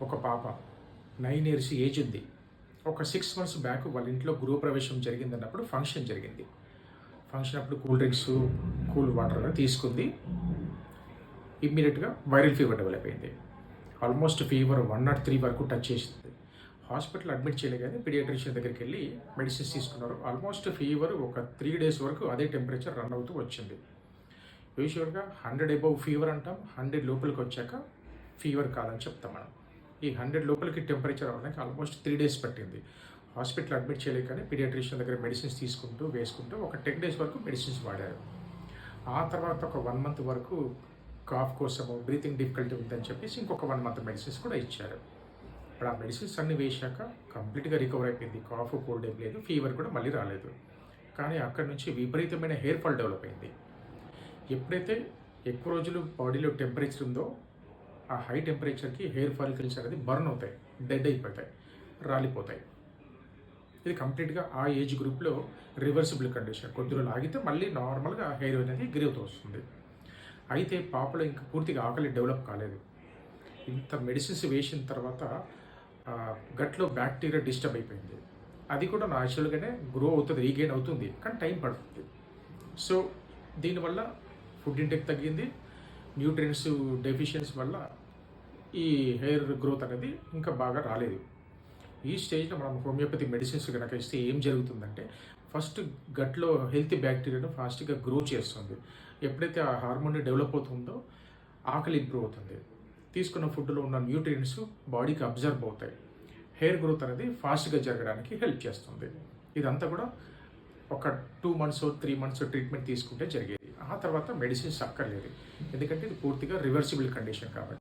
ఒక పాప 9 years age ఉంది. ఒక 6 మంత్స్ బ్యాక్ వాళ్ళ ఇంట్లో గృహప్రవేశం జరిగిందన్నప్పుడు ఫంక్షన్ జరిగింది. ఫంక్షన్ అప్పుడు కూల్ డ్రింక్స్, కూల్ వాటర్ తీసుకుంది. ఇమ్మీడియట్గా వైరల్ ఫీవర్ డెవలప్ అయింది. ఆల్మోస్ట్ ఫీవర్ 103 వరకు టచ్ చేసింది. హాస్పిటల్ అడ్మిట్ చేయలేగానే పీడియాట్రిషియన్ దగ్గరికి వెళ్ళి మెడిసిన్స్ తీసుకున్నారు. ఆల్మోస్ట్ ఫీవర్ ఒక 3 డేస్ వరకు అదే టెంపరేచర్ రన్ అవుతూ వచ్చింది. యూజువల్గా 100 అబౌవ్ ఫీవర్ అంటాం, 100 లోపలికి వచ్చాక ఫీవర్ కాదని చెప్తాం మనం. ఈ 100 లోపలికి టెంపరేచర్ అవ్వడానికి ఆల్మోస్ట్ 3 డేస్ పట్టింది. హాస్పిటల్ అడ్మిట్ చేయలేకనే పీడియాట్రిషియన్ దగ్గర మెడిసిన్స్ వేసుకుంటూ ఒక 10 డేస్ వరకు మెడిసిన్స్ వాడారు. ఆ తర్వాత ఒక 1 మంత్ వరకు కాఫ్ కోసము బ్రీతింగ్ డిఫికల్టీ ఉందని చెప్పేసి ఇంకొక 1 మంత్ మెడిసిన్స్ కూడా ఇచ్చారు. ఇప్పుడు ఆ మెడిసిన్స్ అన్ని వేశాక కంప్లీట్గా రికవర్ అయిపోయింది. కాఫ్, కోల్డ్ ఏం లేదు, ఫీవర్ కూడా మళ్ళీ రాలేదు. కానీ అక్కడి నుంచి విపరీతమైన హెయిర్ ఫాల్ డెవలప్ అయింది. ఎప్పుడైతే ఎక్కువ రోజులు బాడీలో టెంపరేచర్ ఉందో ఆ హై టెంపరేచర్కి హెయిర్ ఫాలికల్స్ అనేది బర్న్ అవుతాయి, డెడ్ అయిపోతాయి, రాలిపోతాయి. ఇది కంప్లీట్గా ఆ ఏజ్ గ్రూప్లో రివర్సిబుల్ కండిషన్. కొద్ది రోజులు ఆగితే మళ్ళీ నార్మల్గా హెయిర్ అనేది గ్రోత్ వస్తుంది. అయితే పాపలో ఇంకా పూర్తిగా ఆకలి డెవలప్ కాలేదు. ఇంత మెడిసిన్స్ వేసిన తర్వాత గట్లో బ్యాక్టీరియా డిస్టర్బ్ అయిపోయింది. అది కూడా న్యాచురల్గానే గ్రో అవుతుంది, రీగెయిన్ అవుతుంది, కానీ టైం పడుతుంది. సో దీనివల్ల ఫుడ్ ఇంటెక్ తగ్గింది, న్యూట్రియంట్స్ డెఫిషియన్సీ వల్ల ఈ హెయిర్ గ్రోత్ అనేది ఇంకా బాగా రాలేదు. ఈ స్టేజ్లో మనం హోమియోపతి మెడిసిన్స్ కనుక ఇస్తే ఏం జరుగుతుందంటే ఫస్ట్ గట్లో హెల్తీ బ్యాక్టీరియాను ఫాస్ట్గా గ్రో చేస్తుంది. ఎప్పుడైతే ఆ హార్మోన్ డెవలప్ అవుతుందో ఆకలి ఇంప్రూవ్ అవుతుంది. తీసుకున్న ఫుడ్లో ఉన్న న్యూట్రియంట్స్ బాడీకి అబ్జర్వ్ అవుతాయి. హెయిర్ గ్రోత్ అనేది ఫాస్ట్గా జరగడానికి హెల్ప్ చేస్తుంది. ఇదంతా కూడా ఒక 2 మంత్స్ 3 మంత్స్ ట్రీట్మెంట్ తీసుకుంటే జరిగేది. ఆ తర్వాత మెడిసిన్స్ అక్కర్లేదు, ఎందుకంటే ఇది పూర్తిగా రివర్సిబుల్ కండిషన్ కాబట్టి.